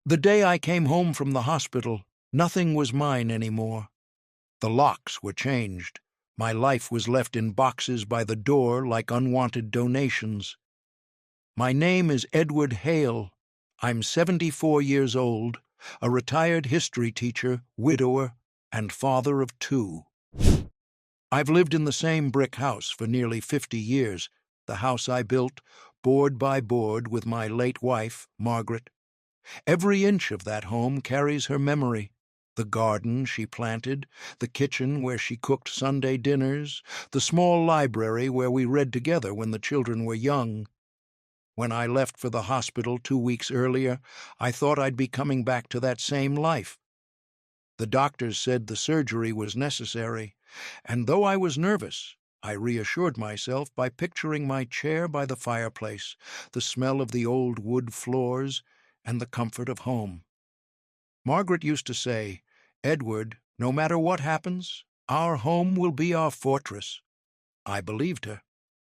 The day I came home from the hospital, nothing was mine anymore. The locks were changed. My life was left in boxes by the door like unwanted donations. My name is Edward Hale. I'm 74 years old, a retired history teacher, widower, and father of 2. I've lived in the same brick house for nearly 50 years, the house I built, board by board, with my late wife, Margaret. Every inch of that home carries her memory. The garden she planted, the kitchen where she cooked Sunday dinners, the small library where we read together when the children were young. When I left for the hospital 2 weeks earlier, I thought I'd be coming back to that same life. The doctors said the surgery was necessary, and though I was nervous, I reassured myself by picturing my chair by the fireplace, the smell of the old wood floors, and the comfort of home. Margaret used to say, "Edward, no matter what happens, our home will be our fortress." I believed her.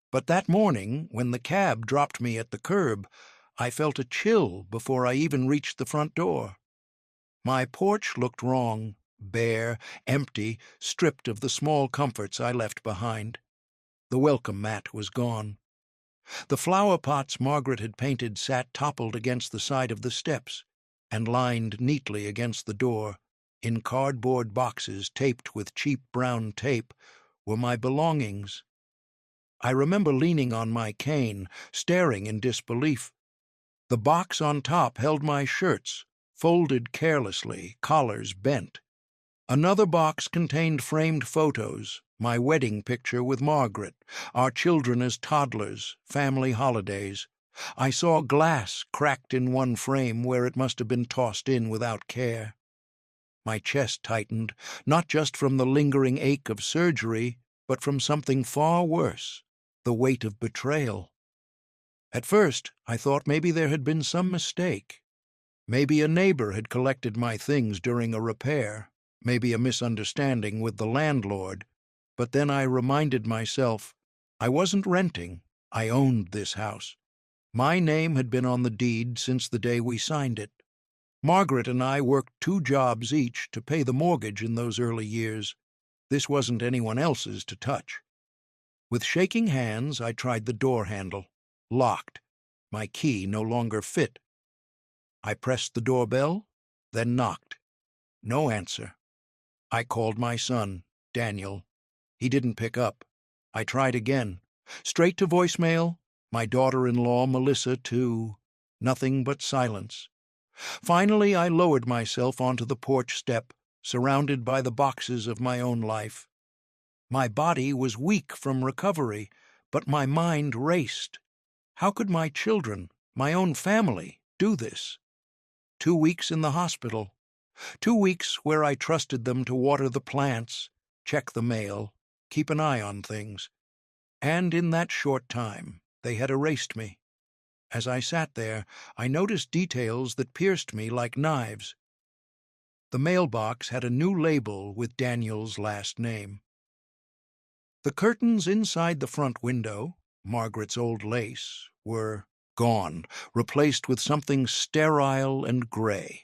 But that morning, when the cab dropped me at the curb, I felt a chill before I even reached the front door. My porch looked wrong, bare, empty, stripped of the small comforts I left behind. The welcome mat was gone. The flower pots Margaret had painted sat toppled against the side of the steps, and lined neatly against the door, in cardboard boxes taped with cheap brown tape, were my belongings. I remember leaning on my cane, staring in disbelief. The box on top held my shirts, folded carelessly, collars bent. Another box contained framed photos, my wedding picture with Margaret, our children as toddlers, family holidays. I saw glass cracked in one frame where it must have been tossed in without care. My chest tightened, not just from the lingering ache of surgery, but from something far worse, the weight of betrayal. At first, I thought maybe there had been some mistake. Maybe a neighbor had collected my things during a repair, maybe a misunderstanding with the landlord. But then I reminded myself, I wasn't renting, I owned this house. My name had been on the deed since the day we signed it. Margaret and I worked 2 jobs each to pay the mortgage in those early years. This wasn't anyone else's to touch. With shaking hands, I tried the door handle. Locked. My key no longer fit. I pressed the doorbell, then knocked. No answer. I called my son, Daniel. He didn't pick up. I tried again. Straight to voicemail, my daughter-in-law, Melissa, too. Nothing but silence. Finally, I lowered myself onto the porch step, surrounded by the boxes of my own life. My body was weak from recovery, but my mind raced. How could my children, my own family, do this? 2 weeks in the hospital. 2 weeks where I trusted them to water the plants, check the mail, keep an eye on things. And in that short time, they had erased me. As I sat there, I noticed details that pierced me like knives. The mailbox had a new label with Daniel's last name. The curtains inside the front window, Margaret's old lace, were gone, replaced with something sterile and gray.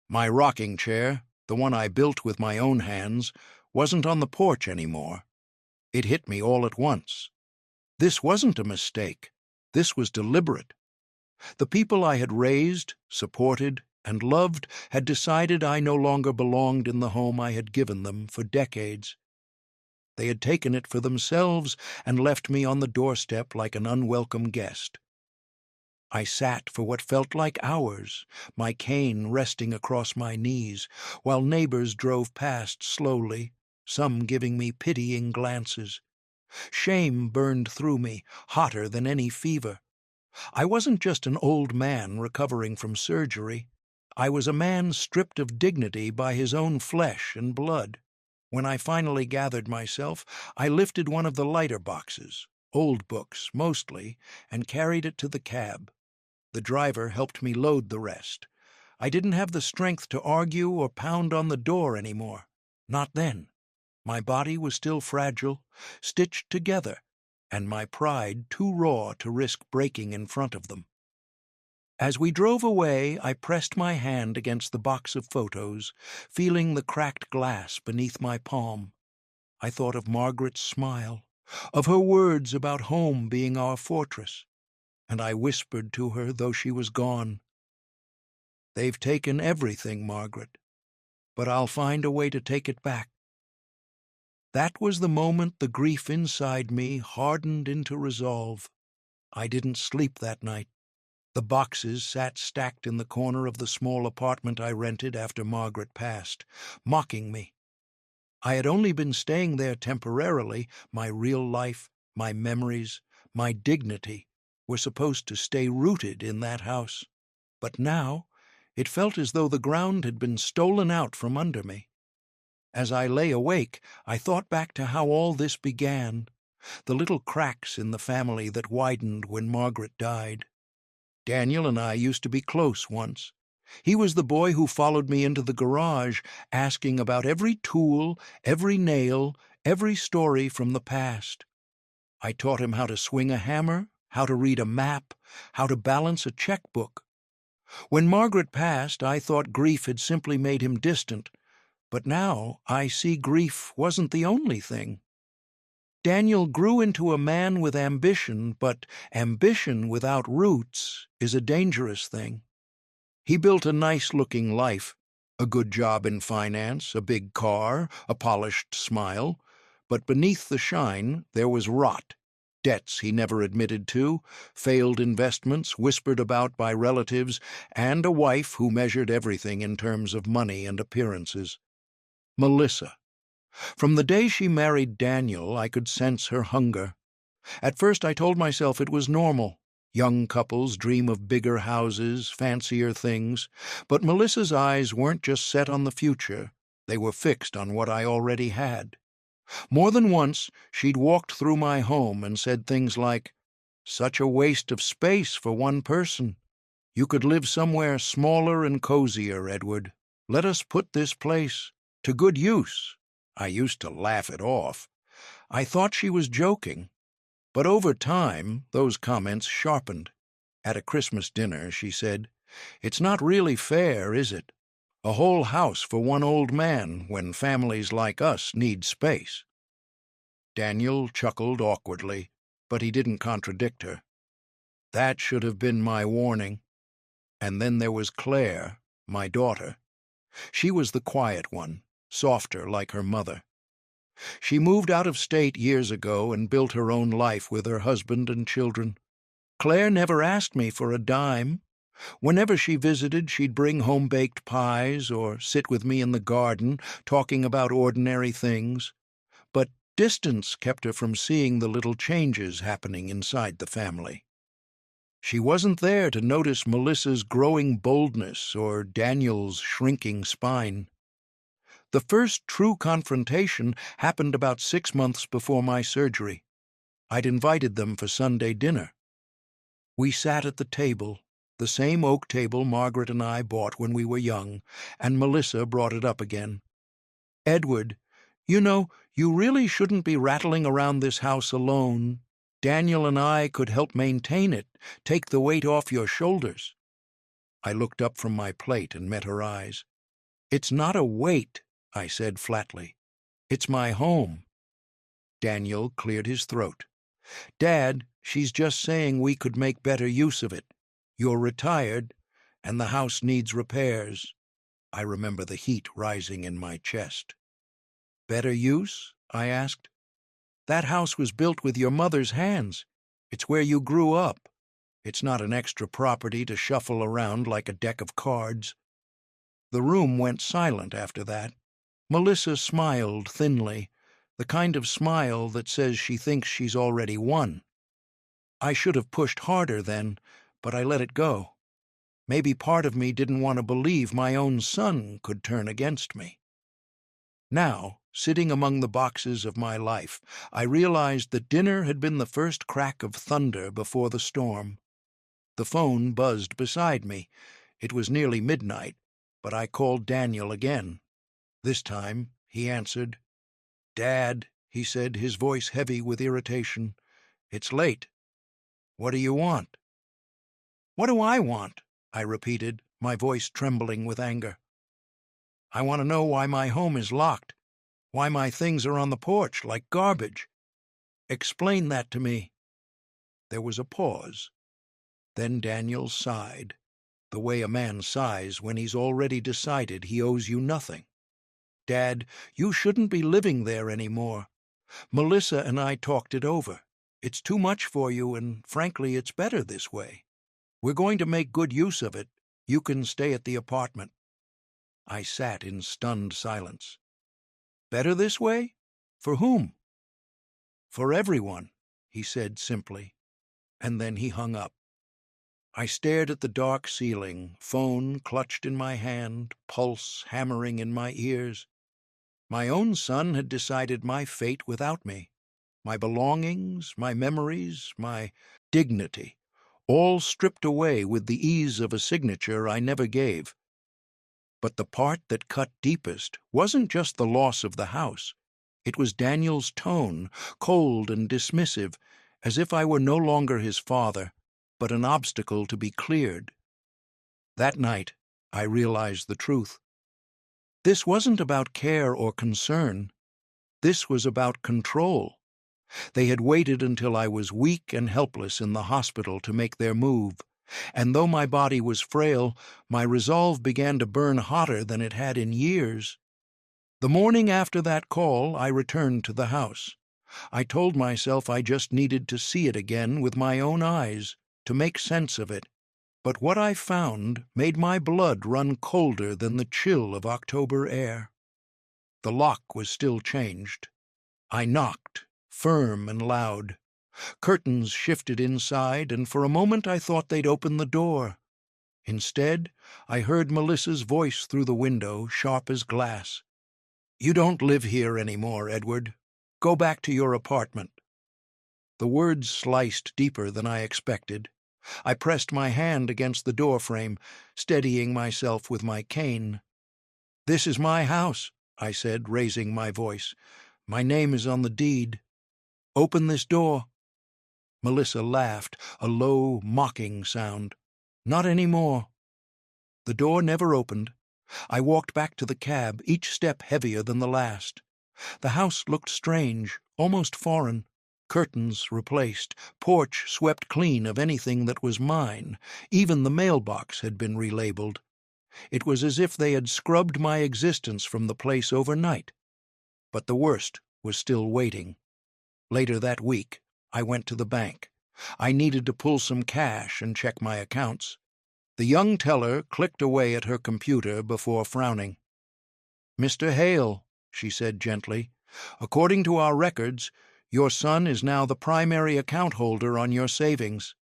My rocking chair, the one I built with my own hands, wasn't on the porch anymore. It hit me all at once. This wasn't a mistake. This was deliberate. The people I had raised, supported, and loved had decided I no longer belonged in the home I had given them for decades. They had taken it for themselves and left me on the doorstep like an unwelcome guest. I sat for what felt like hours, my cane resting across my knees, while neighbors drove past slowly, some giving me pitying glances. Shame burned through me, hotter than any fever. I wasn't just an old man recovering from surgery. I was a man stripped of dignity by his own flesh and blood. When I finally gathered myself, I lifted one of the lighter boxes, old books mostly, and carried it to the cab. The driver helped me load the rest. I didn't have the strength to argue or pound on the door anymore. Not then. My body was still fragile, stitched together, and my pride too raw to risk breaking in front of them. As we drove away, I pressed my hand against the box of photos, feeling the cracked glass beneath my palm. I thought of Margaret's smile, of her words about home being our fortress, and I whispered to her, though she was gone, "They've taken everything, Margaret, but I'll find a way to take it back." That was the moment the grief inside me hardened into resolve. I didn't sleep that night. The boxes sat stacked in the corner of the small apartment I rented after Margaret passed, mocking me. I had only been staying there temporarily. My real life, my memories, my dignity were supposed to stay rooted in that house. But now it felt as though the ground had been stolen out from under me. As I lay awake, I thought back to how all this began, the little cracks in the family that widened when Margaret died. Daniel and I used to be close once. He was the boy who followed me into the garage, asking about every tool, every nail, every story from the past. I taught him how to swing a hammer, how to read a map, how to balance a checkbook. When Margaret passed, I thought grief had simply made him distant, but now I see grief wasn't the only thing. Daniel grew into a man with ambition, but ambition without roots is a dangerous thing. He built a nice-looking life, a good job in finance, a big car, a polished smile, but beneath the shine there was rot, debts he never admitted to, failed investments whispered about by relatives, and a wife who measured everything in terms of money and appearances. Melissa. From the day she married Daniel, I could sense her hunger. At first I told myself it was normal. Young couples dream of bigger houses, fancier things, but Melissa's eyes weren't just set on the future, they were fixed on what I already had. More than once, she'd walked through my home and said things like, "Such a waste of space for one person. You could live somewhere smaller and cozier, Edward. Let us put this place to good use." I used to laugh it off. I thought she was joking. But over time, those comments sharpened. At a Christmas dinner, she said, "It's not really fair, is it? A whole house for one old man when families like us need space." Daniel chuckled awkwardly, but he didn't contradict her. That should have been my warning. And then there was Claire, my daughter. She was the quiet one, softer like her mother. She moved out of state years ago and built her own life with her husband and children. Claire never asked me for a dime. Whenever she visited, she'd bring home-baked pies or sit with me in the garden, talking about ordinary things. But distance kept her from seeing the little changes happening inside the family. She wasn't there to notice Melissa's growing boldness or Daniel's shrinking spine. The first true confrontation happened about 6 months before my surgery. I'd invited them for Sunday dinner. We sat at the table, the same oak table Margaret and I bought when we were young, and Melissa brought it up again. "Edward, you know, you really shouldn't be rattling around this house alone. Daniel and I could help maintain it, take the weight off your shoulders." I looked up from my plate and met her eyes. "It's not a weight," I said flatly. "It's my home." Daniel cleared his throat. "Dad, she's just saying we could make better use of it. You're retired, and the house needs repairs." I remember the heat rising in my chest. "Better use?" I asked. "That house was built with your mother's hands. It's where you grew up. It's not an extra property to shuffle around like a deck of cards." The room went silent after that. Melissa smiled thinly, the kind of smile that says she thinks she's already won. I should have pushed harder then, but I let it go. Maybe part of me didn't want to believe my own son could turn against me. Now, sitting among the boxes of my life, I realized that dinner had been the first crack of thunder before the storm. The phone buzzed beside me. It was nearly midnight, but I called Daniel again. This time he answered. "Dad," he said, his voice heavy with irritation, "it's late. What do you want?" "What do I want?" I repeated, my voice trembling with anger. I want to know why my home is locked, why my things are on the porch like garbage. Explain that to me." There was a pause. Then Daniel sighed, the way a man sighs when he's already decided he owes you nothing. "Dad, you shouldn't be living there anymore. Melissa and I talked it over. It's too much for you, and frankly, it's better this way. We're going to make good use of it. You can stay at the apartment." I sat in stunned silence. "Better this way? For whom?" "For everyone," he said simply, and then he hung up. I stared at the dark ceiling, phone clutched in my hand, pulse hammering in my ears. My own son had decided my fate without me. My belongings, my memories, my dignity, all stripped away with the ease of a signature I never gave. But the part that cut deepest wasn't just the loss of the house. It was Daniel's tone, cold and dismissive, as if I were no longer his father, but an obstacle to be cleared. That night, I realized the truth. This wasn't about care or concern. This was about control. They had waited until I was weak and helpless in the hospital to make their move, and though my body was frail, my resolve began to burn hotter than it had in years. The morning after that call, I returned to the house. I told myself I just needed to see it again with my own eyes, to make sense of it. But what I found made my blood run colder than the chill of October air. The lock was still changed. I knocked, firm and loud. Curtains shifted inside, and for a moment I thought they'd open the door. Instead, I heard Melissa's voice through the window, sharp as glass. "You don't live here anymore, Edward. Go back to your apartment." The words sliced deeper than I expected. I pressed my hand against the doorframe, steadying myself with my cane. "This is my house," I said, raising my voice. "My name is on the deed. Open this door." Melissa laughed, a low, mocking sound. "Not any more." The door never opened. I walked back to the cab, each step heavier than the last. The house looked strange, almost foreign. Curtains replaced, porch swept clean of anything that was mine. Even the mailbox had been relabeled. It was as if they had scrubbed my existence from the place overnight. But the worst was still waiting. Later that week, I went to the bank. I needed to pull some cash and check my accounts. The young teller clicked away at her computer before frowning. "Mr. Hale," she said gently, "according to our records, your son is now the primary account holder on your savings."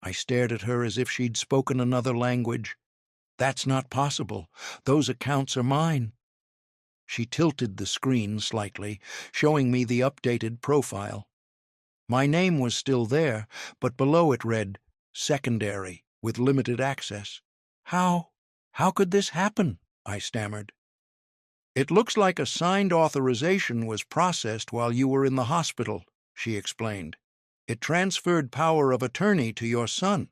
I stared at her as if she'd spoken another language. "That's not possible. Those accounts are mine." She tilted the screen slightly, showing me the updated profile. My name was still there, but below it read, "Secondary, with limited access." How could this happen?" I stammered. "It looks like a signed authorization was processed while you were in the hospital," she explained. "It transferred power of attorney to your son."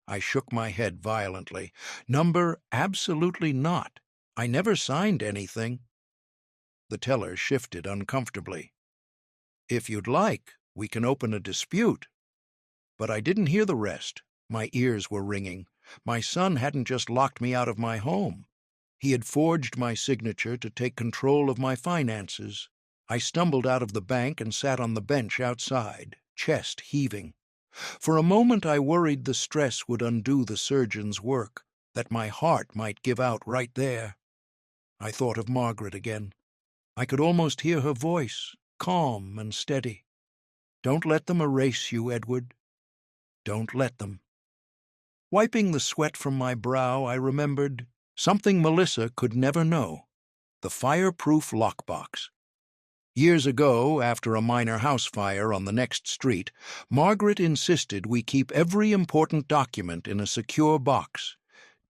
I shook my head violently. "Number, absolutely not. I never signed anything." The teller shifted uncomfortably. "If you'd like, we can open a dispute." But I didn't hear the rest. My ears were ringing. My son hadn't just locked me out of my home. He had forged my signature to take control of my finances. I stumbled out of the bank and sat on the bench outside, chest heaving. For a moment I worried the stress would undo the surgeon's work, that my heart might give out right there. I thought of Margaret again. I could almost hear her voice, calm and steady. "Don't let them erase you, Edward. Don't let them." Wiping the sweat from my brow, I remembered something Melissa could never know: the fireproof lockbox. Years ago, after a minor house fire on the next street, Margaret insisted we keep every important document in a secure box.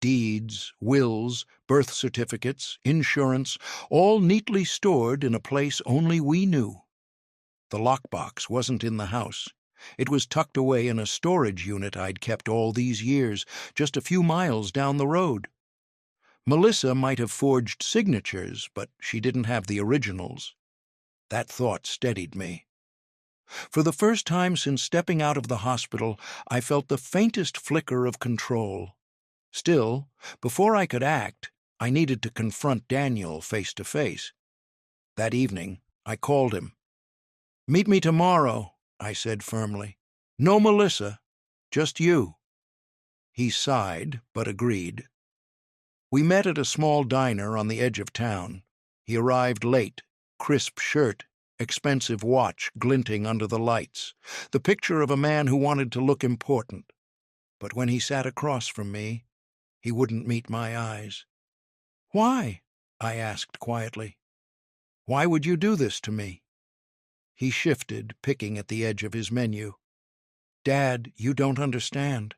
Deeds, wills, birth certificates, insurance, all neatly stored in a place only we knew. The lockbox wasn't in the house. It was tucked away in a storage unit I'd kept all these years, just a few miles down the road. Melissa might have forged signatures, but she didn't have the originals. That thought steadied me. For the first time since stepping out of the hospital, I felt the faintest flicker of control. Still, before I could act, I needed to confront Daniel face to face. That evening, I called him. "Meet me tomorrow," I said firmly. "No Melissa, just you." He sighed, but agreed. We met at a small diner on the edge of town. He arrived late, crisp shirt, expensive watch glinting under the lights, the picture of a man who wanted to look important. But when he sat across from me, he wouldn't meet my eyes. "Why?" I asked quietly. "Why would you do this to me?" He shifted, picking at the edge of his menu. "Dad, you don't understand.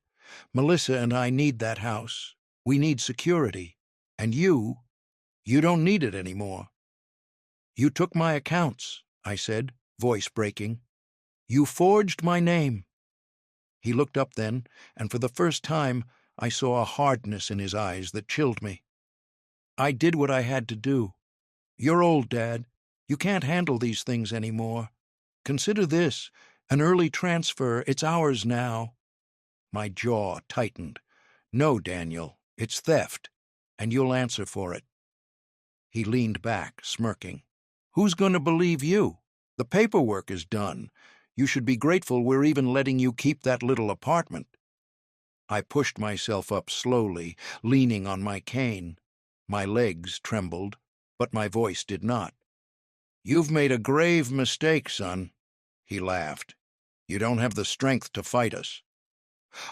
Melissa and I need that house. We need security. And you don't need it anymore." "You took my accounts," I said, voice breaking. "You forged my name." He looked up then, and for the first time I saw a hardness in his eyes that chilled me. "I did what I had to do. You're old, Dad. You can't handle these things anymore. Consider this, an early transfer. It's ours now." My jaw tightened. "No, Daniel, it's theft, and you'll answer for it." He leaned back, smirking. "Who's going to believe you? The paperwork is done. You should be grateful we're even letting you keep that little apartment." I pushed myself up slowly, leaning on my cane. My legs trembled, but my voice did not. "You've made a grave mistake, son." He laughed. "You don't have the strength to fight us."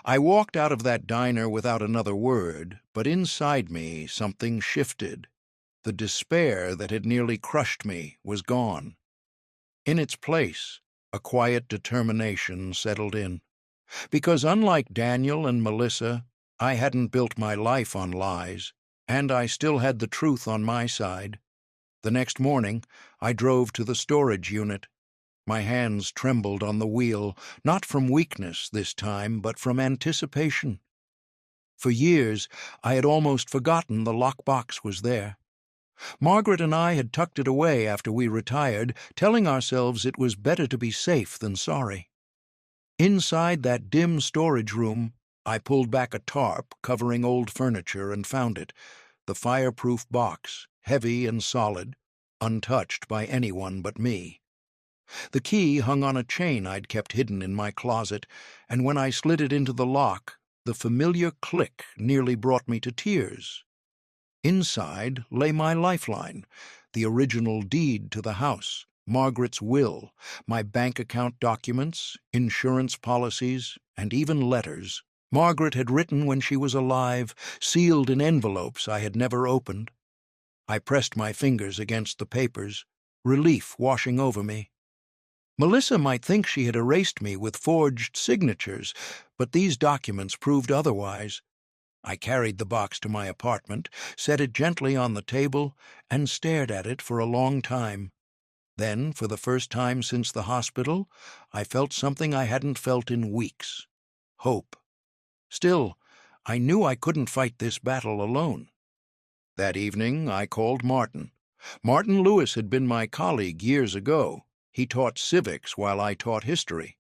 I walked out of that diner without another word, but inside me something shifted. The despair that had nearly crushed me was gone. In its place, a quiet determination settled in. Because unlike Daniel and Melissa, I hadn't built my life on lies, and I still had the truth on my side. The next morning, I drove to the storage unit. My hands trembled on the wheel, not from weakness this time, but from anticipation. For years, I had almost forgotten the lockbox was there. Margaret and I had tucked it away after we retired, telling ourselves it was better to be safe than sorry. Inside that dim storage room, I pulled back a tarp covering old furniture and found it, the fireproof box, heavy and solid, untouched by anyone but me. The key hung on a chain I'd kept hidden in my closet, and when I slid it into the lock, the familiar click nearly brought me to tears. Inside lay my lifeline, the original deed to the house, Margaret's will, my bank account documents, insurance policies, and even letters Margaret had written when she was alive, sealed in envelopes I had never opened. I pressed my fingers against the papers, relief washing over me. Melissa might think she had erased me with forged signatures, but these documents proved otherwise. I carried the box to my apartment, set it gently on the table, and stared at it for a long time. Then, for the first time since the hospital, I felt something I hadn't felt in weeks: hope. Still, I knew I couldn't fight this battle alone. That evening, I called Martin. Martin Lewis had been my colleague years ago. He taught civics while I taught history.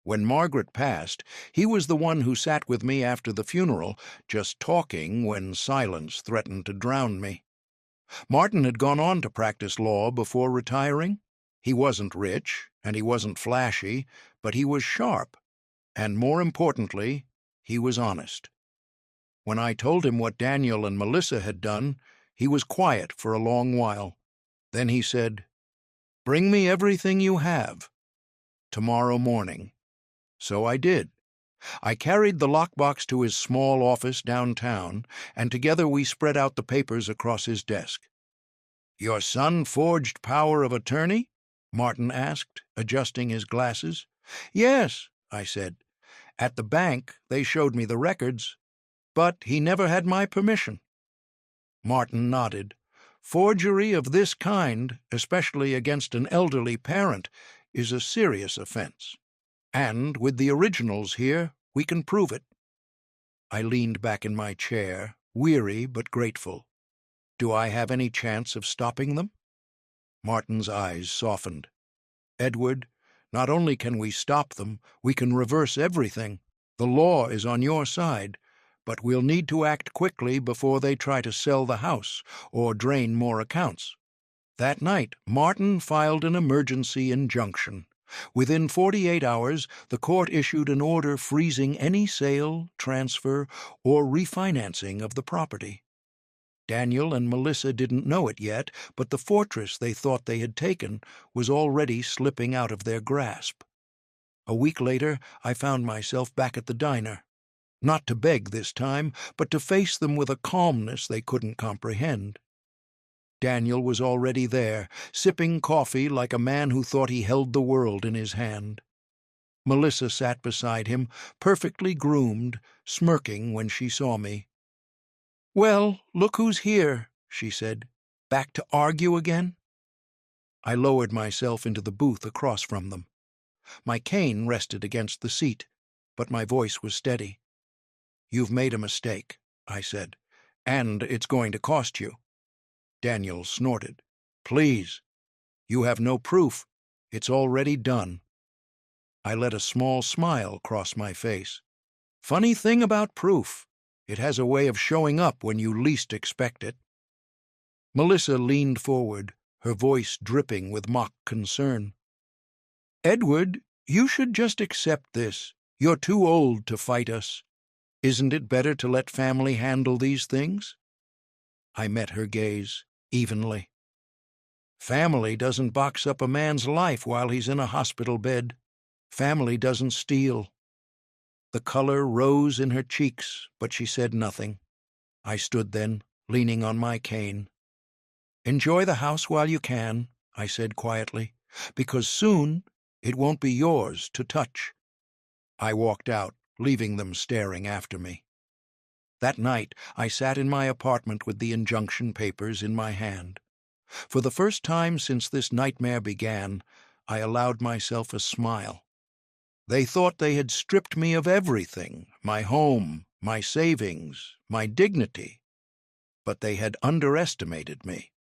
When Margaret passed, he was the one who sat with me after the funeral, just talking when silence threatened to drown me. Martin had gone on to practice law before retiring. He wasn't rich, and he wasn't flashy, but he was sharp. And more importantly, he was honest. When I told him what Daniel and Melissa had done, he was quiet for a long while. Then he said, "Bring me everything you have. Tomorrow morning." So I did. I carried the lockbox to his small office downtown, and together we spread out the papers across his desk. "Your son forged power of attorney?" Martin asked, adjusting his glasses. "Yes," I said. "At the bank, they showed me the records. But he never had my permission." Martin nodded. "Forgery of this kind, especially against an elderly parent, is a serious offense. And with the originals here, we can prove it. I leaned back in my chair, weary but grateful. Do I have any chance of stopping them? Martin's eyes softened. Edward, not only can we stop them, we can reverse everything. The law is on your side, but we'll need to act quickly before they try to sell the house or drain more accounts. That night, Martin filed an emergency injunction. Within 48 hours, the court issued an order freezing any sale, transfer, or refinancing of the property. Daniel and Melissa didn't know it yet, but the fortress they thought they had taken was already slipping out of their grasp. A week later, I found myself back at the diner. Not to beg this time, but to face them with a calmness they couldn't comprehend. Daniel was already there, sipping coffee like a man who thought he held the world in his hand. Melissa sat beside him, perfectly groomed, smirking when she saw me. "Well, look who's here," she said. "Back to argue again?" I lowered myself into the booth across from them. My cane rested against the seat, but my voice was steady. "You've made a mistake," I said, "and it's going to cost you." Daniel snorted. "Please. You have no proof. It's already done." I let a small smile cross my face. Funny thing about proof. It has a way of showing up when you least expect it. Melissa leaned forward, her voice dripping with mock concern. "Edward, you should just accept this. You're too old to fight us. Isn't it better to let family handle these things?" I met her gaze, evenly. Family doesn't box up a man's life while he's in a hospital bed. Family doesn't steal. The color rose in her cheeks, but she said nothing. I stood then, leaning on my cane. "Enjoy the house while you can," I said quietly, "because soon it won't be yours to touch." I walked out, leaving them staring after me. That night, I sat in my apartment with the injunction papers in my hand. For the first time since this nightmare began, I allowed myself a smile. They thought they had stripped me of everything, my home, my savings, my dignity. But they had underestimated me.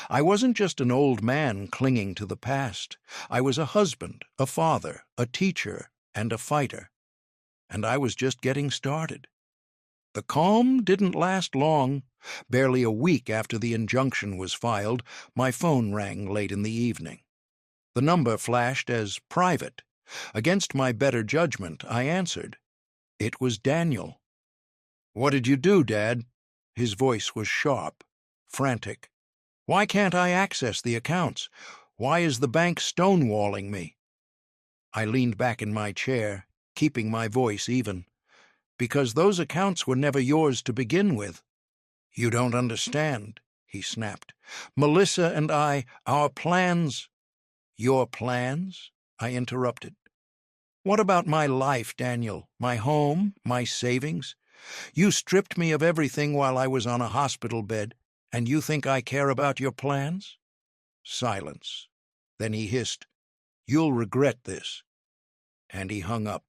I wasn't just an old man clinging to the past. I was a husband, a father, a teacher, and a fighter. And I was just getting started. The calm didn't last long. Barely a week after the injunction was filed, my phone rang late in the evening. The number flashed as private. Against my better judgment, I answered. It was Daniel. "What did you do, Dad?" His voice was sharp, frantic. "Why can't I access the accounts? Why is the bank stonewalling me?" I leaned back in my chair, keeping my voice even. "Because those accounts were never yours to begin with." "You don't understand," he snapped. "Melissa and I, our plans—" "Your plans?" I interrupted. "What about my life, Daniel? My home, my savings? You stripped me of everything while I was on a hospital bed, and you think I care about your plans?" Silence. Then he hissed, "You'll regret this." And he hung up.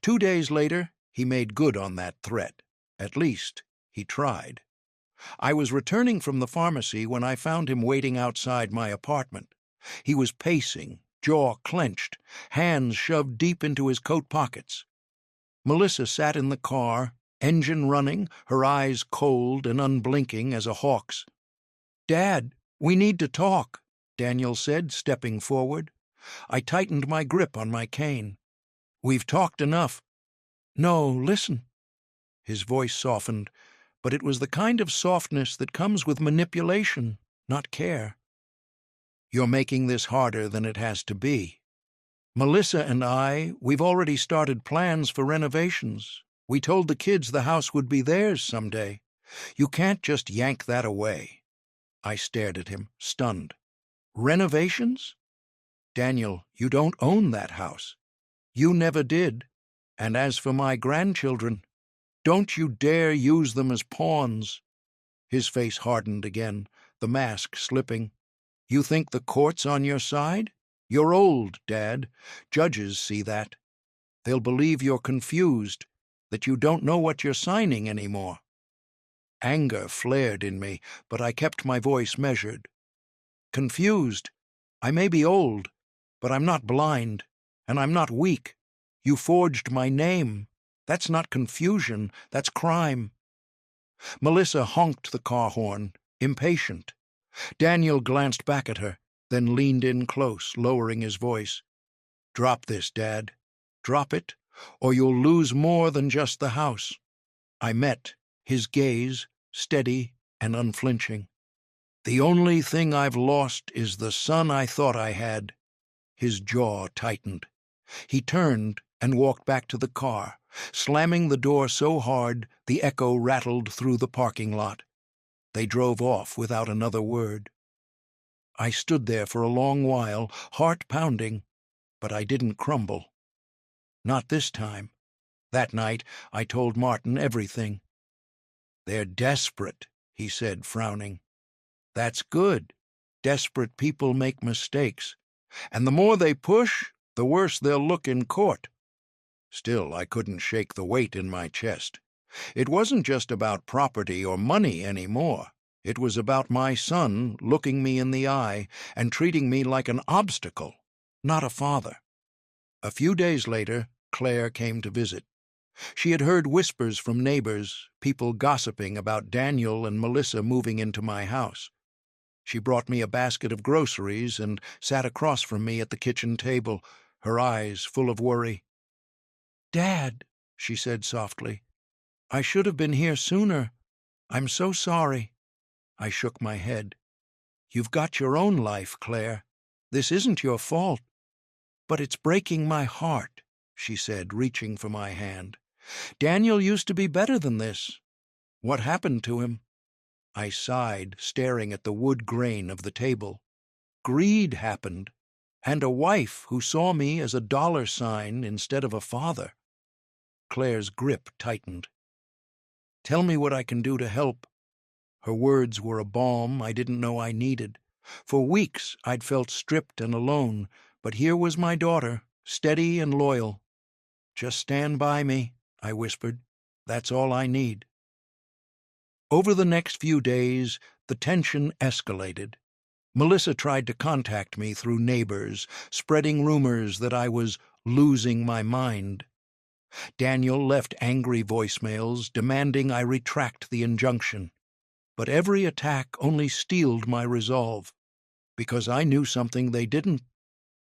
2 days later, he made good on that threat. At least, he tried. I was returning from the pharmacy when I found him waiting outside my apartment. He was pacing, jaw clenched, hands shoved deep into his coat pockets. Melissa sat in the car, engine running, her eyes cold and unblinking as a hawk's. "Dad, we need to talk," Daniel said, stepping forward. I tightened my grip on my cane. "We've talked enough." "No, listen." His voice softened, but it was the kind of softness that comes with manipulation, not care. "You're making this harder than it has to be. Melissa and we've already started plans for renovations. We told the kids the house would be theirs someday. You can't just yank that away." I stared at him, stunned. "Renovations? Daniel, you don't own that house. You never did. And as for my grandchildren, don't you dare use them as pawns." His face hardened again, the mask slipping. "You think the court's on your side? You're old, Dad. Judges see that. They'll believe you're confused, that you don't know what you're signing anymore. Anger flared in me, but I kept my voice measured. Confused. I may be old, but I'm not blind, and I'm not weak. You forged my name. That's not confusion, that's crime. Melissa honked the car horn, impatient. Daniel glanced back at her, then leaned in close, lowering his voice. Drop this, Dad. Drop it, or you'll lose more than just the house. I met his gaze, steady and unflinching. The only thing I've lost is the son I thought I had. His jaw tightened. He turned and walked back to the car, slamming the door so hard the echo rattled through the parking lot. They drove off without another word. I stood there for a long while, heart pounding, but I didn't crumble. Not this time. That night I told Martin everything. They're desperate, he said, frowning. That's good. Desperate people make mistakes, and the more they push, the worse they'll look in court. Still, I couldn't shake the weight in my chest. It wasn't just about property or money anymore. It was about my son looking me in the eye and treating me like an obstacle, not a father. A few days later, Claire came to visit. She had heard whispers from neighbors, people gossiping about Daniel and Melissa moving into my house. She brought me a basket of groceries and sat across from me at the kitchen table, her eyes full of worry. "Dad," she said softly, "I should have been here sooner. I'm so sorry." I shook my head. "You've got your own life, Claire. This isn't your fault." "But it's breaking my heart," she said, reaching for my hand. "Daniel used to be better than this. What happened to him?" I sighed, staring at the wood grain of the table. Greed happened, and a wife who saw me as a dollar sign instead of a father. Claire's grip tightened. "Tell me what I can do to help." Her words were a balm I didn't know I needed. For weeks I'd felt stripped and alone, but here was my daughter, steady and loyal. "Just stand by me," I whispered. "That's all I need." Over the next few days, the tension escalated. Melissa tried to contact me through neighbors, spreading rumors that I was losing my mind. Daniel left angry voicemails demanding I retract the injunction. But every attack only steeled my resolve, because I knew something they didn't.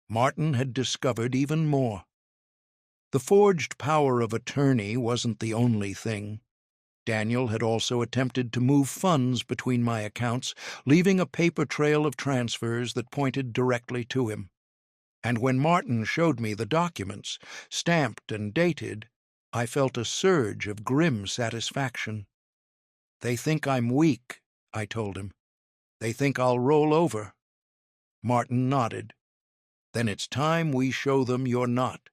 Martin had discovered even more. The forged power of attorney wasn't the only thing. Daniel had also attempted to move funds between my accounts, leaving a paper trail of transfers that pointed directly to him. And when Martin showed me the documents, stamped and dated, I felt a surge of grim satisfaction. "They think I'm weak," I told him. "They think I'll roll over." Martin nodded. "Then it's time we show them you're not."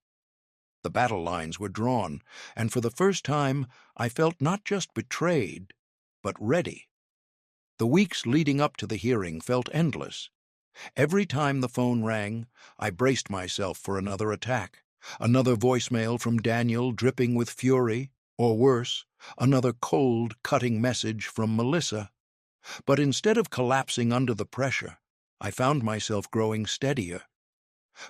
The battle lines were drawn, and for the first time I felt not just betrayed, but ready. The weeks leading up to the hearing felt endless. Every time the phone rang, I braced myself for another attack, another voicemail from Daniel dripping with fury, or worse, another cold, cutting message from Melissa. But instead of collapsing under the pressure, I found myself growing steadier.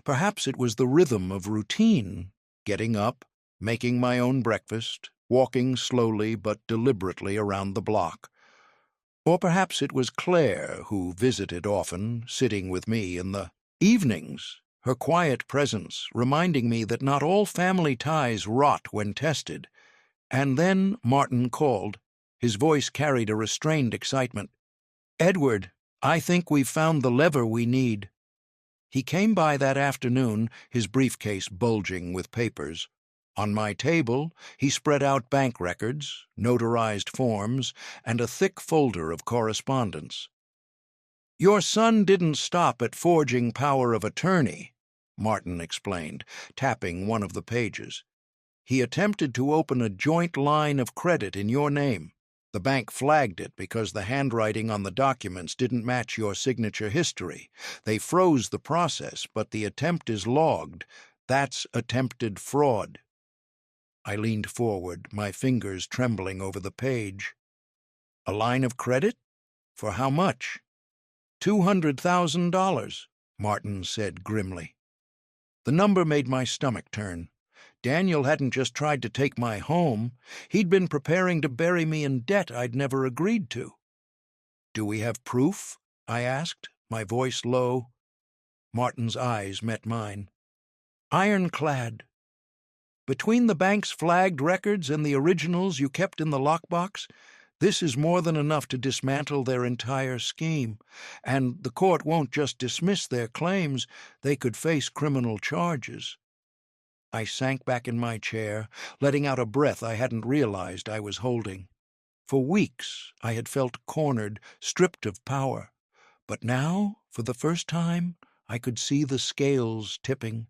Perhaps it was the rhythm of routine, getting up, making my own breakfast, walking slowly but deliberately around the block. Or perhaps it was Claire, who visited often, sitting with me in the evenings, her quiet presence reminding me that not all family ties rot when tested. And then Martin called. His voice carried a restrained excitement. "Edward, I think we've found the lever we need." He came by that afternoon, his briefcase bulging with papers. On my table, he spread out bank records, notarized forms, and a thick folder of correspondence. "Your son didn't stop at forging power of attorney," Martin explained, tapping one of the pages. "He attempted to open a joint line of credit in your name. The bank flagged it because the handwriting on the documents didn't match your signature history. They froze the process, but the attempt is logged. That's attempted fraud." I leaned forward, my fingers trembling over the page. "A line of credit? For how much?" $200,000, Martin said grimly. The number made my stomach turn. Daniel hadn't just tried to take my home. He'd been preparing to bury me in debt I'd never agreed to. "Do we have proof?" I asked, my voice low. Martin's eyes met mine. "Ironclad. Between the bank's flagged records and the originals you kept in the lockbox, this is more than enough to dismantle their entire scheme. And the court won't just dismiss their claims, they could face criminal charges." I sank back in my chair, letting out a breath I hadn't realized I was holding. For weeks I had felt cornered, stripped of power. But now, for the first time, I could see the scales tipping.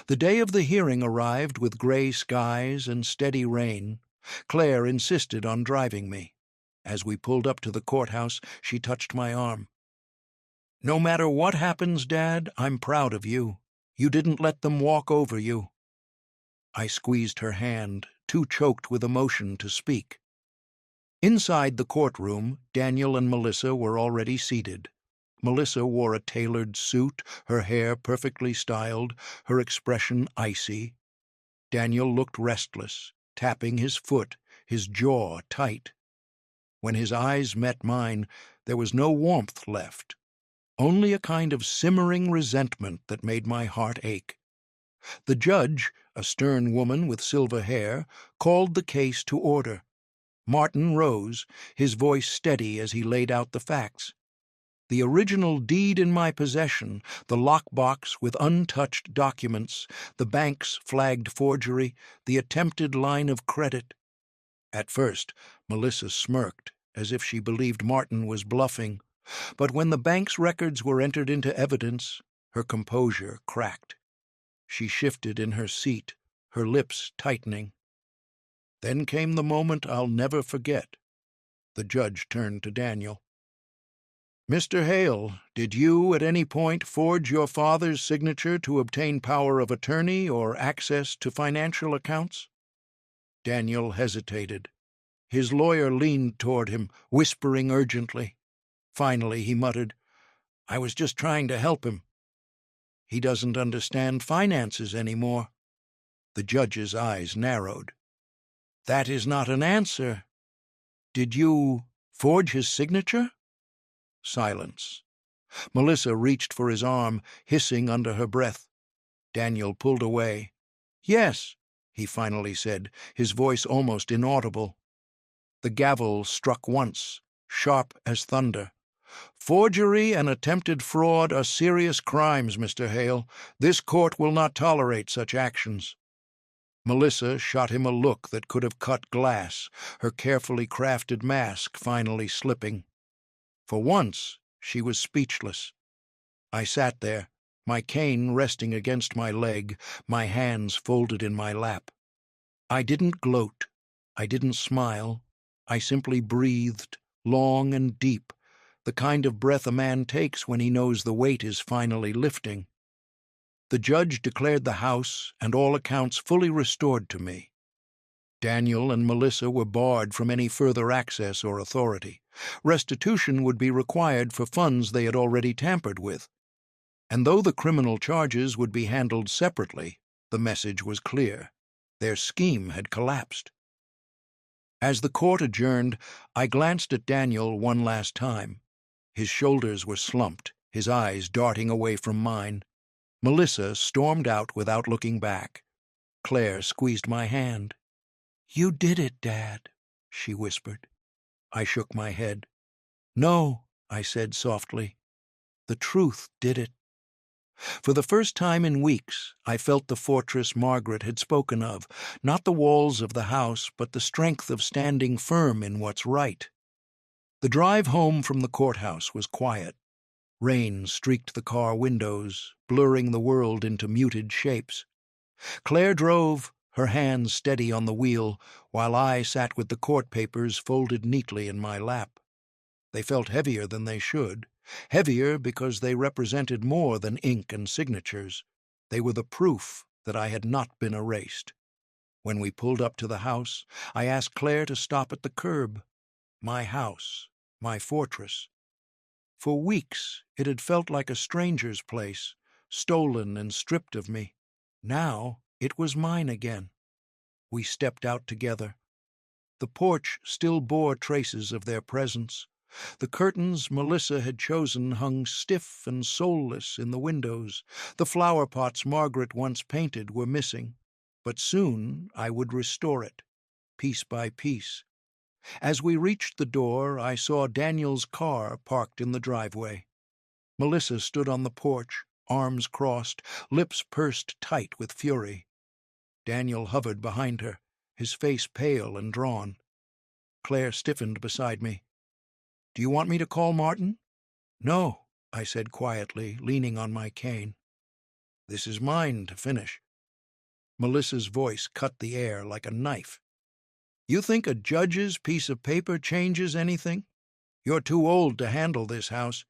The day of the hearing arrived with gray skies and steady rain. Claire insisted on driving me. As we pulled up to the courthouse, she touched my arm. "No matter what happens, Dad, I'm proud of you. You didn't let them walk over you." I squeezed her hand, too choked with emotion to speak. Inside the courtroom, Daniel and Melissa were already seated. Melissa wore a tailored suit, her hair perfectly styled, her expression icy. Daniel looked restless, tapping his foot, his jaw tight. When his eyes met mine, there was no warmth left, only a kind of simmering resentment that made my heart ache. The judge, a stern woman with silver hair, called the case to order. Martin rose, his voice steady as he laid out the facts. The original deed in my possession, the lockbox with untouched documents, the bank's flagged forgery, the attempted line of credit. At first, Melissa smirked, as if she believed Martin was bluffing. But when the bank's records were entered into evidence, her composure cracked. She shifted in her seat, her lips tightening. Then came the moment I'll never forget. The judge turned to Daniel. "Mr. Hale, did you at any point forge your father's signature to obtain power of attorney or access to financial accounts?" Daniel hesitated. His lawyer leaned toward him, whispering urgently. Finally he muttered, "I was just trying to help him. He doesn't understand finances anymore." The judge's eyes narrowed. "That is not an answer. Did you forge his signature?" Silence. Melissa reached for his arm, hissing under her breath. Daniel pulled away. "Yes," he finally said, his voice almost inaudible. The gavel struck once, sharp as thunder. "Forgery and attempted fraud are serious crimes, Mr. Hale. This court will not tolerate such actions." Melissa shot him a look that could have cut glass, her carefully crafted mask finally slipping. For once, she was speechless. I sat there, my cane resting against my leg, my hands folded in my lap. I didn't gloat. I didn't smile. I simply breathed, long and deep, the kind of breath a man takes when he knows the weight is finally lifting. The judge declared the house and all accounts fully restored to me. Daniel and Melissa were barred from any further access or authority. Restitution would be required for funds they had already tampered with. And though the criminal charges would be handled separately, the message was clear. Their scheme had collapsed. As the court adjourned, I glanced at Daniel one last time. His shoulders were slumped, his eyes darting away from mine. Melissa stormed out without looking back. Claire squeezed my hand. "You did it, Dad," she whispered. I shook my head. "No," I said softly. "The truth did it." For the first time in weeks, I felt the fortress Margaret had spoken of, not the walls of the house, but the strength of standing firm in what's right. The drive home from the courthouse was quiet. Rain streaked the car windows, blurring the world into muted shapes. Claire drove, her hands steady on the wheel, while I sat with the court papers folded neatly in my lap. They felt heavier than they should, heavier because they represented more than ink and signatures. They were the proof that I had not been erased. When we pulled up to the house, I asked Claire to stop at the curb. My house, my fortress. For weeks it had felt like a stranger's place, stolen and stripped of me. Now it was mine again. We stepped out together. The porch still bore traces of their presence. The curtains Melissa had chosen hung stiff and soulless in the windows. The flower pots Margaret once painted were missing. But soon I would restore it, piece by piece. As we reached the door, I saw Daniel's car parked in the driveway. Melissa stood on the porch, arms crossed, lips pursed tight with fury. Daniel hovered behind her, his face pale and drawn. Claire stiffened beside me. "Do you want me to call Martin?" "No," I said quietly, leaning on my cane. "This is mine to finish." Melissa's voice cut the air like a knife. "You think a judge's piece of paper changes anything? You're too old to handle this house.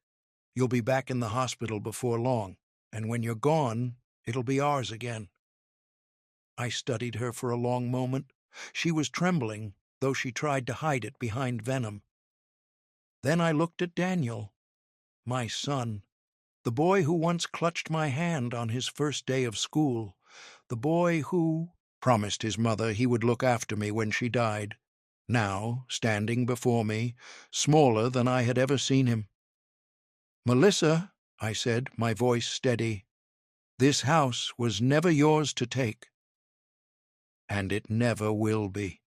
You'll be back in the hospital before long, and when you're gone, it'll be ours again." I studied her for a long moment. She was trembling, though she tried to hide it behind venom. Then I looked at Daniel, my son, the boy who once clutched my hand on his first day of school, the boy who promised his mother he would look after me when she died, now standing before me, smaller than I had ever seen him. "Melissa," I said, my voice steady, "this house was never yours to take. And it never will be."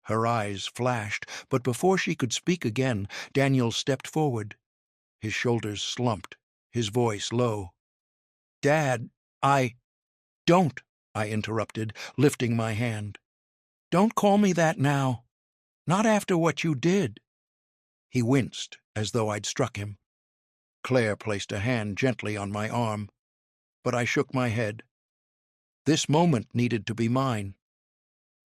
Her eyes flashed, but before she could speak again, Daniel stepped forward. His shoulders slumped, his voice low. "Dad, Don't," I interrupted, lifting my hand. "Don't call me that now. Not after what you did." He winced, as though I'd struck him. Claire placed a hand gently on my arm, but I shook my head. This moment needed to be mine.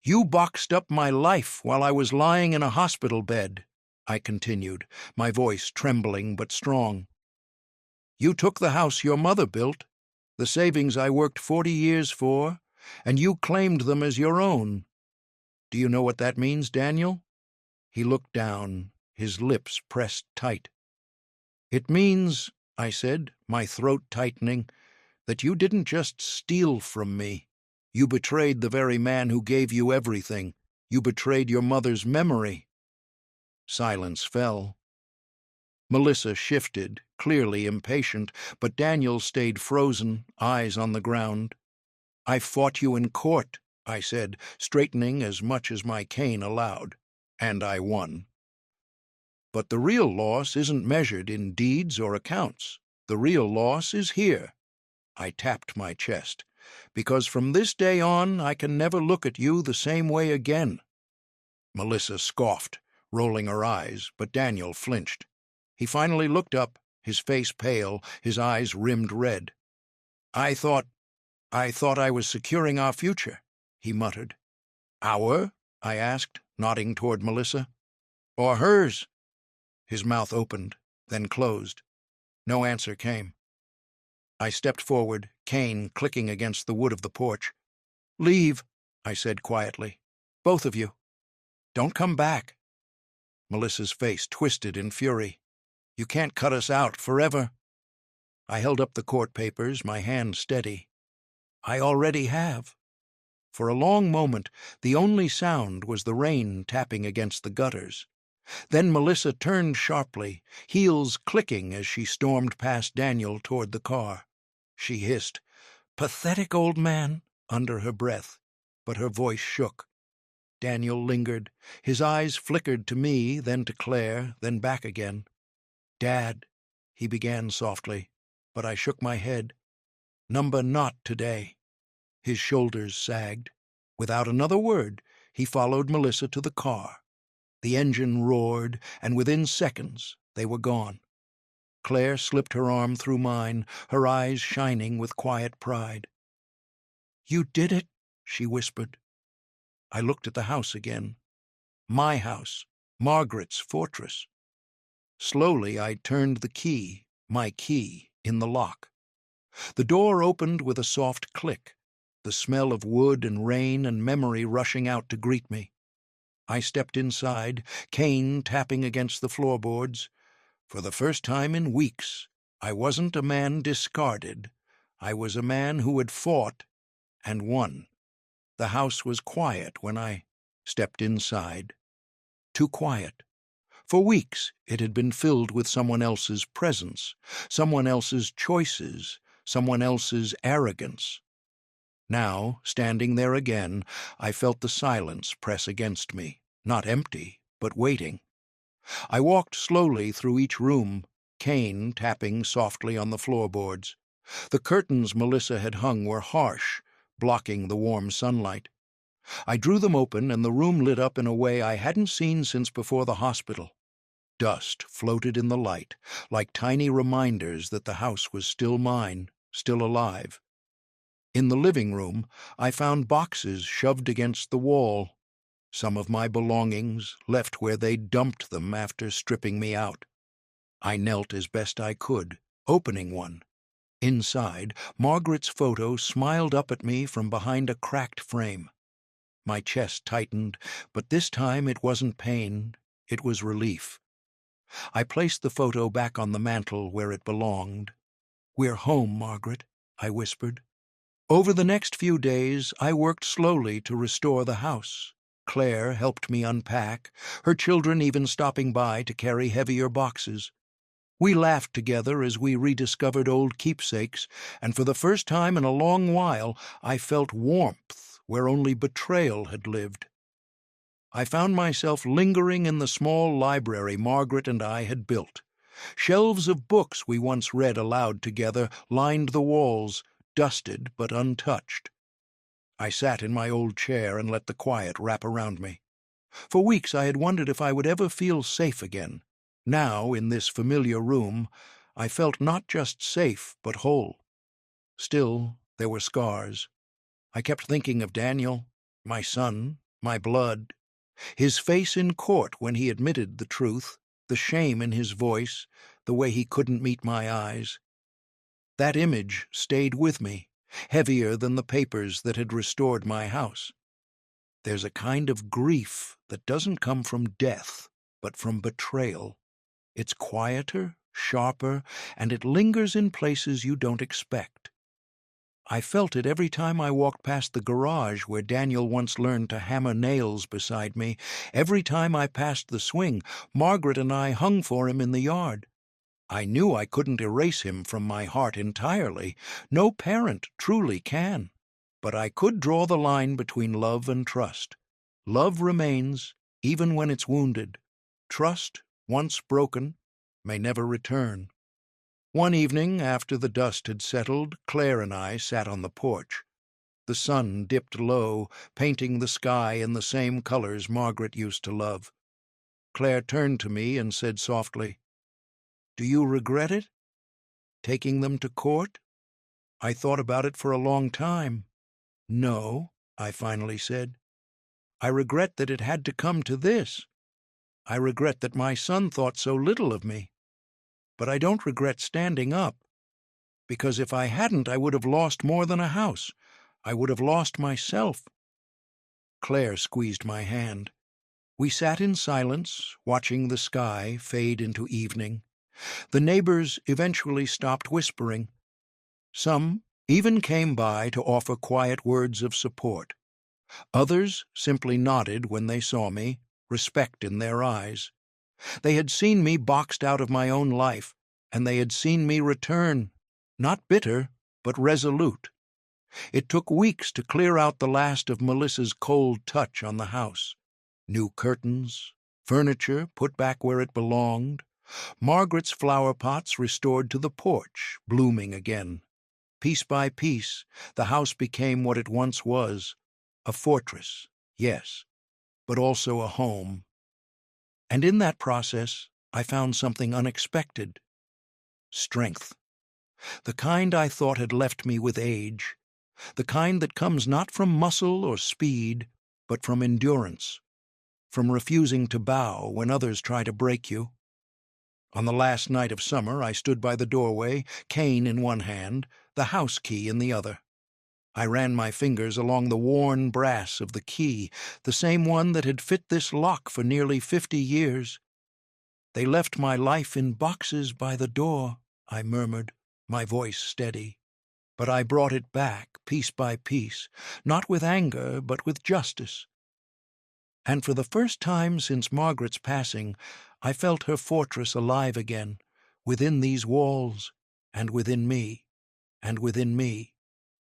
"You boxed up my life while I was lying in a hospital bed," I continued, my voice trembling but strong. "You took the house your mother built, the savings I worked 40 years for, and you claimed them as your own. Do you know what that means, Daniel?" He looked down, his lips pressed tight. "It means," I said, my throat tightening, "that you didn't just steal from me. You betrayed the very man who gave you everything. You betrayed your mother's memory." Silence fell. Melissa shifted, clearly impatient, but Daniel stayed frozen, eyes on the ground. "I fought you in court," I said, straightening as much as my cane allowed, "and I won. But the real loss isn't measured in deeds or accounts. The real loss is here." I tapped my chest. "Because from this day on I can never look at you the same way again." Melissa scoffed, rolling her eyes, but Daniel flinched. He finally looked up, his face pale, his eyes rimmed red. I thought I was securing our future," he muttered. "Our?" I asked, nodding toward Melissa. "Or hers?" His mouth opened, then closed. No answer came. I stepped forward, cane clicking against the wood of the porch. "Leave," I said quietly. "Both of you. Don't come back." Melissa's face twisted in fury. "You can't cut us out forever." I held up the court papers, my hand steady. "I already have." For a long moment, the only sound was the rain tapping against the gutters. Then Melissa turned sharply, heels clicking as she stormed past Daniel toward the car. She hissed, "Pathetic old man," under her breath, but her voice shook. Daniel lingered. His eyes flickered to me, then to Claire, then back again. "Dad," he began softly, but I shook my head. "Number not today." His shoulders sagged. Without another word, he followed Melissa to the car. The engine roared, and within seconds they were gone. Claire slipped her arm through mine, her eyes shining with quiet pride. "You did it," she whispered. I looked at the house again. My house, Margaret's fortress. Slowly I turned the key, my key, in the lock. The door opened with a soft click, the smell of wood and rain and memory rushing out to greet me. I stepped inside, cane tapping against the floorboards. For the first time in weeks, I wasn't a man discarded. I was a man who had fought and won. The house was quiet when I stepped inside. Too quiet. For weeks it had been filled with someone else's presence, someone else's choices, someone else's arrogance. Now, standing there again, I felt the silence press against me, not empty, but waiting. I walked slowly through each room, cane tapping softly on the floorboards. The curtains Melissa had hung were harsh, blocking the warm sunlight. I drew them open, and the room lit up in a way I hadn't seen since before the hospital. Dust floated in the light, like tiny reminders that the house was still mine, still alive. In the living room, I found boxes shoved against the wall, some of my belongings left where they'd dumped them after stripping me out. I knelt as best I could, opening one. Inside, Margaret's photo smiled up at me from behind a cracked frame. My chest tightened, but this time it wasn't pain, it was relief. I placed the photo back on the mantel where it belonged. "We're home, Margaret," I whispered. Over the next few days, I worked slowly to restore the house. Claire helped me unpack, her children even stopping by to carry heavier boxes. We laughed together as we rediscovered old keepsakes, and for the first time in a long while I felt warmth where only betrayal had lived. I found myself lingering in the small library Margaret and I had built. Shelves of books we once read aloud together lined the walls, dusted but untouched. I sat in my old chair and let the quiet wrap around me. For weeks I had wondered if I would ever feel safe again. Now, in this familiar room, I felt not just safe but whole. Still, there were scars. I kept thinking of Daniel, my son, my blood, his face in court when he admitted the truth, the shame in his voice, the way he couldn't meet my eyes. That image stayed with me, heavier than the papers that had restored my house. There's a kind of grief that doesn't come from death, but from betrayal. It's quieter, sharper, and it lingers in places you don't expect. I felt it every time I walked past the garage where Daniel once learned to hammer nails beside me. Every time I passed the swing, Margaret and I hung for him in the yard. I knew I couldn't erase him from my heart entirely. No parent truly can. But I could draw the line between love and trust. Love remains, even when it's wounded. Trust, once broken, may never return. One evening, after the dust had settled, Claire and I sat on the porch. The sun dipped low, painting the sky in the same colors Margaret used to love. Claire turned to me and said softly, "Do you regret it? Taking them to court?" I thought about it for a long time. "No," I finally said. "I regret that it had to come to this. I regret that my son thought so little of me. But I don't regret standing up, because if I hadn't, I would have lost more than a house. I would have lost myself." Claire squeezed my hand. We sat in silence, watching the sky fade into evening. The neighbors eventually stopped whispering. Some even came by to offer quiet words of support. Others simply nodded when they saw me, respect in their eyes. They had seen me boxed out of my own life, and they had seen me return, not bitter, but resolute. It took weeks to clear out the last of Melissa's cold touch on the house. New curtains, furniture put back where it belonged, Margaret's flower pots restored to the porch, blooming again. Piece by piece, the house became what it once was, a fortress, yes, but also a home. And in that process, I found something unexpected. Strength. The kind I thought had left me with age. the kind that comes not from muscle or speed, but from endurance, from refusing to bow when others try to break you. On the last night of summer, I stood by the doorway, cane in one hand, the house key in the other. I ran my fingers along the worn brass of the key, the same one that had fit this lock for nearly 50 years. "They left my life in boxes by the door," I murmured, my voice steady. "But I brought it back, piece by piece, not with anger, but with justice." And for the first time since Margaret's passing, I felt her fortress alive again, within these walls, and within me, and within me,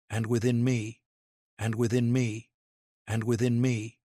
and within me, and within me, and within me.